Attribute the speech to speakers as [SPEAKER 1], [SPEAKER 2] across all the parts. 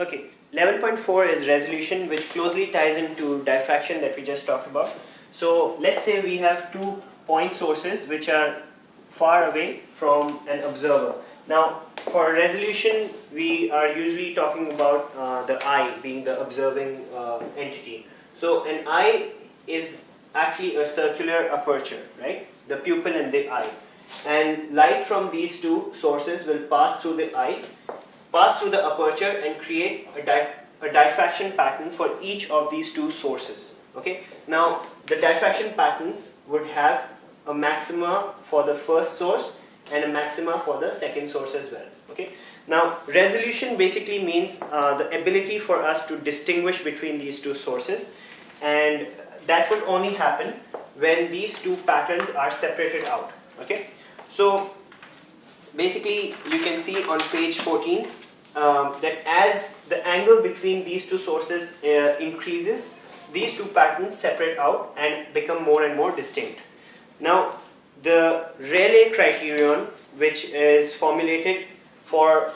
[SPEAKER 1] Okay, 11.4 is resolution, which closely ties into diffraction that we just talked about. So let's say we have 2 point sources which are far away from an observer. Now for resolution we are usually talking about the eye being the observing entity. So an eye is actually a circular aperture, right? The pupil and the eye. And light from these 2 sources will pass through the eye, pass through the aperture and create a diffraction pattern for each of these 2 sources. Okay. Now the diffraction patterns would have a maxima for the first source and a maxima for the second source as well. Okay. Now resolution basically means the ability for us to distinguish between these 2 sources, and that would only happen when these 2 patterns are separated out. Okay. So basically you can see on page 14 that as the angle between these 2 sources increases, these 2 patterns separate out and become more and more distinct. Now the Rayleigh criterion, which is formulated for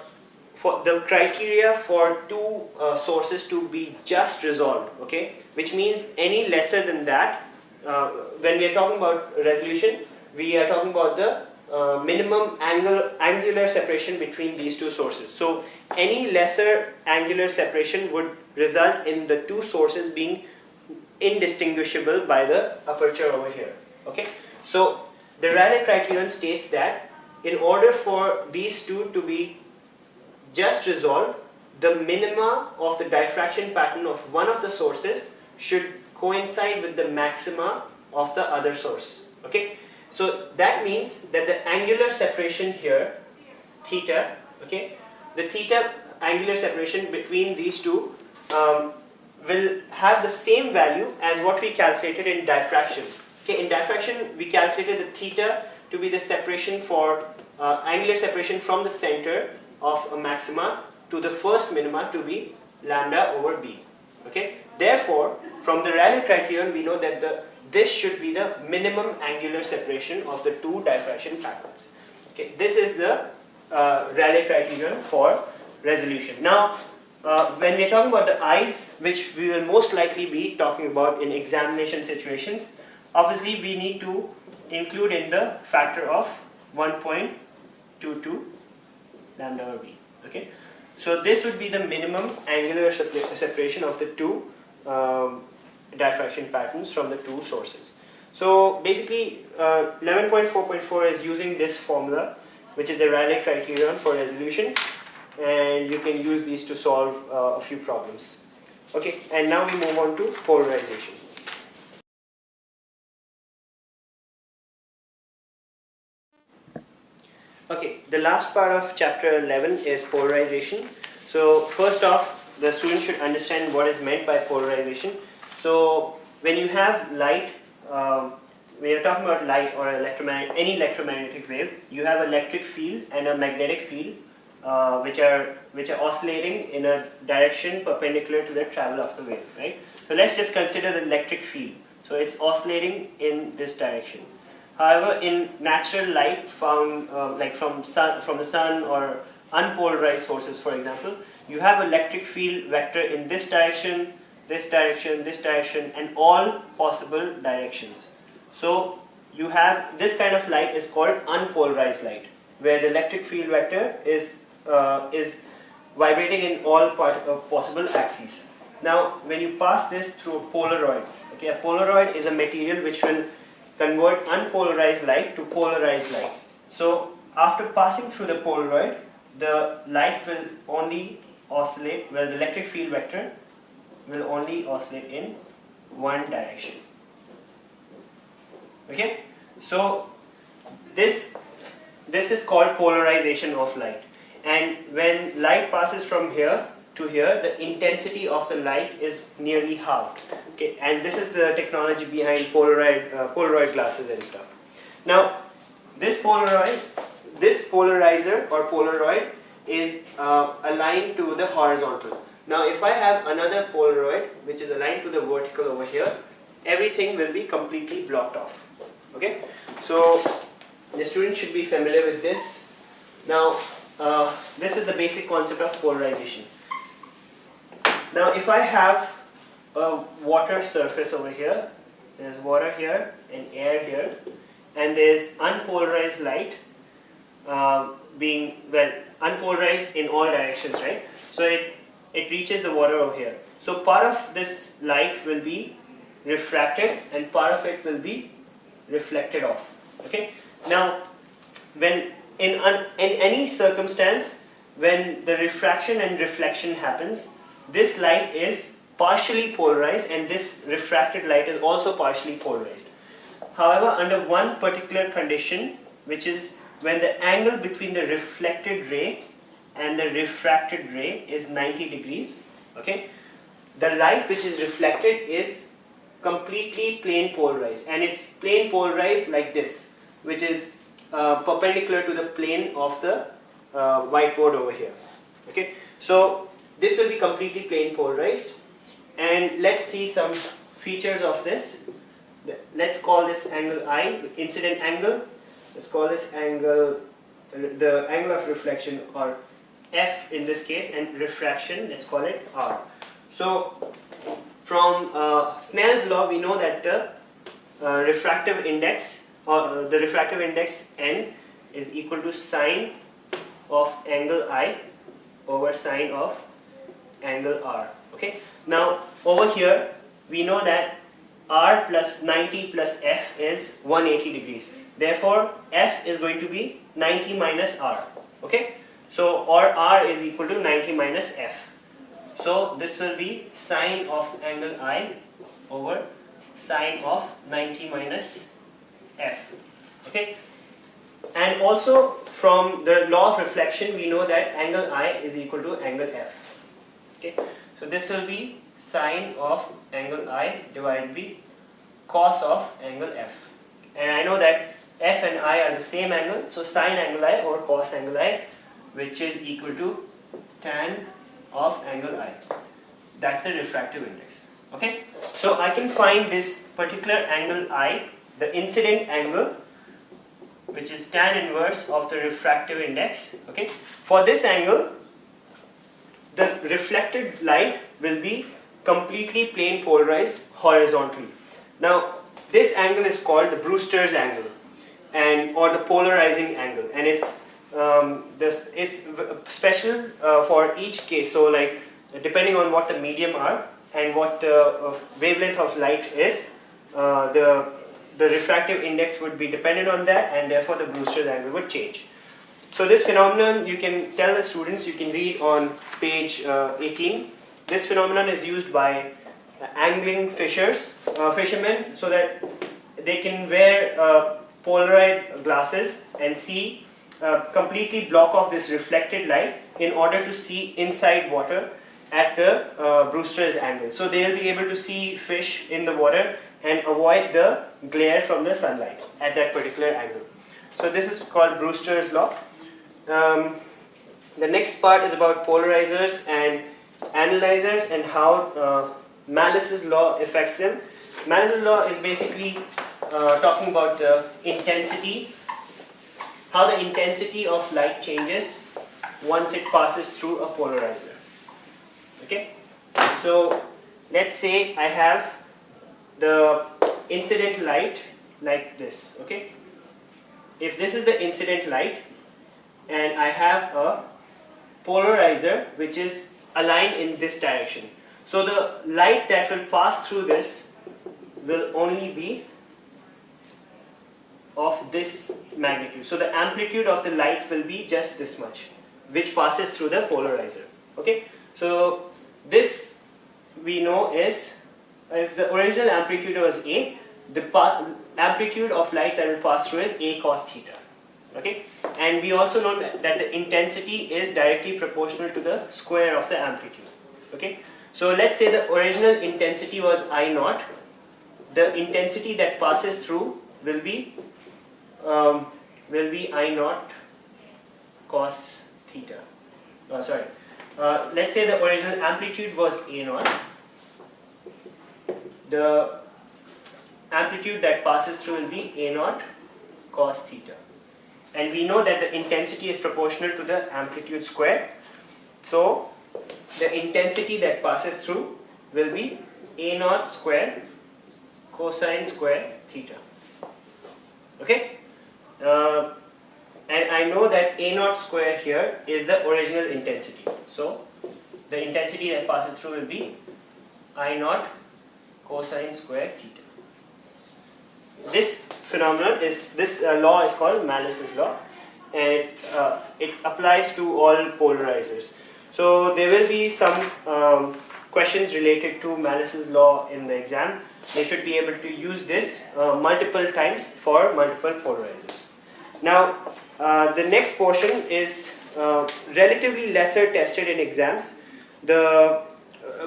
[SPEAKER 1] the criteria for 2 sources to be just resolved, okay, which means any lesser than that, when we are talking about resolution, we are talking about the minimum angular separation between these 2 sources. So any lesser angular separation would result in the 2 sources being indistinguishable by the aperture over here. Okay. So the Rayleigh criterion states that in order for these 2 to be just resolved, the minima of the diffraction pattern of one of the sources should coincide with the maxima of the other source. Okay. So that means that the angular separation here, theta, okay, the theta angular separation between these 2 will have the same value as what we calculated in diffraction. Okay, in diffraction we calculated the theta to be the separation for angular separation from the center of a maxima to the first minima to be lambda over b. Okay, therefore from the Rayleigh criterion we know that this should be the minimum angular separation of the 2 diffraction patterns. Okay, this is the Rayleigh criterion for resolution. Now, when we are talking about the eyes, which we will most likely be talking about in examination situations, obviously we need to include in the factor of 1.22 lambda over b. Okay, so this would be the minimum angular separation of the 2 diffraction patterns from the 2 sources. So basically 11.4.4 is using this formula, which is the Rayleigh criterion for resolution, and you can use these to solve a few problems. Okay, and now we move on to polarization. Okay, the last part of chapter 11 is polarization. So first off, the student should understand what is meant by polarization. So when you have light, when you're talking about light or any electromagnetic wave, you have electric field and a magnetic field, which are oscillating in a direction perpendicular to the travel of the wave, right? So let's just consider the electric field. So it's oscillating in this direction. However, in natural light found like from the sun or unpolarized sources, for example, you have electric field vector in this direction, this direction, this direction, and all possible directions. So you have this kind of light is called unpolarized light, where the electric field vector is vibrating in all possible axes. Now, when you pass this through a Polaroid, okay, a Polaroid is a material which will convert unpolarized light to polarized light. So after passing through the Polaroid, the light will only oscillate, well, the electric field vector will only oscillate in one direction. Okay, so this is called polarization of light, and when light passes from here to here, the intensity of the light is nearly halved. Okay, and this is the technology behind Polaroid glasses and stuff. Now, this polarizer or Polaroid is aligned to the horizontal. Now, if I have another Polaroid which is aligned to the vertical over here, everything will be completely blocked off. Okay, so the student should be familiar with this. Now, this is the basic concept of polarization. Now if I have a water surface over here, there's water here and air here, and there's unpolarized light being, well, unpolarized in all directions, right? So it reaches the water over here. So part of this light will be refracted and part of it will be reflected off. Okay. Now, when in any circumstance, when the refraction and reflection happens, this light is partially polarized and this refracted light is also partially polarized. However, under one particular condition, which is when the angle between the reflected ray and the refracted ray is 90 degrees, okay, the light which is reflected is completely plane polarized, and it's plane polarized like this, which is perpendicular to the plane of the whiteboard over here. Okay, so this will be completely plane polarized, and let's see some features of this. Let's call this angle I, incident angle. Let's call this angle the angle of reflection, or F in this case, and refraction, let's call it R. So from Snell's law, we know that the refractive index, or the refractive index N, is equal to sine of angle I over sine of angle R. Okay. Now over here we know that R plus 90 plus F is 180 degrees. Therefore F is going to be 90 minus R. Okay. So, or R is equal to 90 minus F. So this will be sine of angle I over sine of 90 minus F. Okay. And also from the law of reflection, we know that angle I is equal to angle F. Okay. So this will be sine of angle I divided by cos of angle F. And I know that F and I are the same angle, so sine angle I over cos angle I, which is equal to tan of angle I. That's the refractive index. Okay. So I can find this particular angle I, the incident angle, which is tan inverse of the refractive index. Okay. For this angle, the reflected light will be completely plane polarized horizontally. Now this angle is called the Brewster's angle, and or the polarizing angle, and it's special for each case. So like depending on what the medium are and what the wavelength of light is, the refractive index would be dependent on that, and therefore the Brewster's angle would change. So this phenomenon, you can tell the students, you can read on page 18. This phenomenon is used by angling fishermen, so that they can wear polarized glasses and see, completely block off this reflected light in order to see inside water at the Brewster's angle. So they will be able to see fish in the water and avoid the glare from the sunlight at that particular angle. So this is called Brewster's law. The next part is about polarizers and analyzers and how Malice's law affects them. Malice's law is basically talking about the intensity, how the intensity of light changes once it passes through a polarizer. Okay, so let's say I have the incident light like this. Okay, if this is the incident light and I have a polarizer which is aligned in this direction, so the light that will pass through this will only be of this magnitude. So the amplitude of the light will be just this much, which passes through the polarizer. Okay, so this we know is, if the original amplitude was A, the amplitude of light that will pass through is A cos theta. Okay, and we also know that the intensity is directly proportional to the square of the amplitude. Okay, so let's say the original intensity was I naught. The intensity that passes through will be I naught cos theta. Let's say the original amplitude was A naught. The amplitude that passes through will be A naught cos theta. And we know that the intensity is proportional to the amplitude square. So the intensity that passes through will be A naught square cosine square theta. Okay? And I know that A naught square here is the original intensity. So the intensity that passes through will be I naught cosine square theta. This phenomenon law is called Malice's law, and it applies to all polarizers. So there will be some questions related to Malice's law in the exam. They should be able to use this multiple times for multiple polarizers. Now the next portion is relatively lesser tested in exams. Well,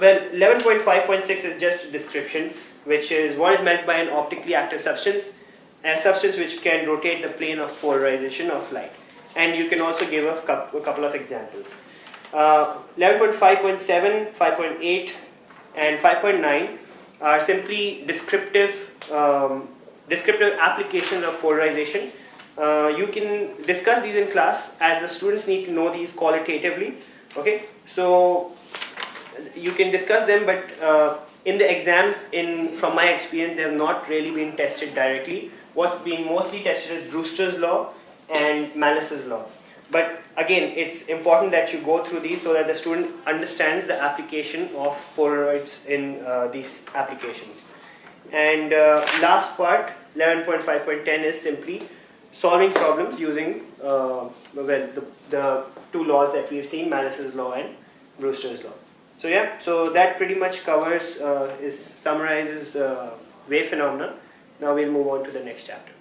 [SPEAKER 1] 11.5.6 is just a description, which is what is meant by an optically active substance, a substance which can rotate the plane of polarization of light. And you can also give a couple of examples. 11.5.7, 5.8 and 5.9 are simply descriptive applications of polarization. You can discuss these in class, as the students need to know these qualitatively. Okay, so you can discuss them, but in the exams, from my experience, they have not really been tested directly. What's being mostly tested is Brewster's law and Malice's law. But again, it's important that you go through these so that the student understands the application of Polaroids in these applications. And last part, 11.5.10, is simply solving problems using the two laws that we've seen, Malice's law and Brewster's law. So yeah, so that pretty much summarizes wave phenomena. Now we'll move on to the next chapter.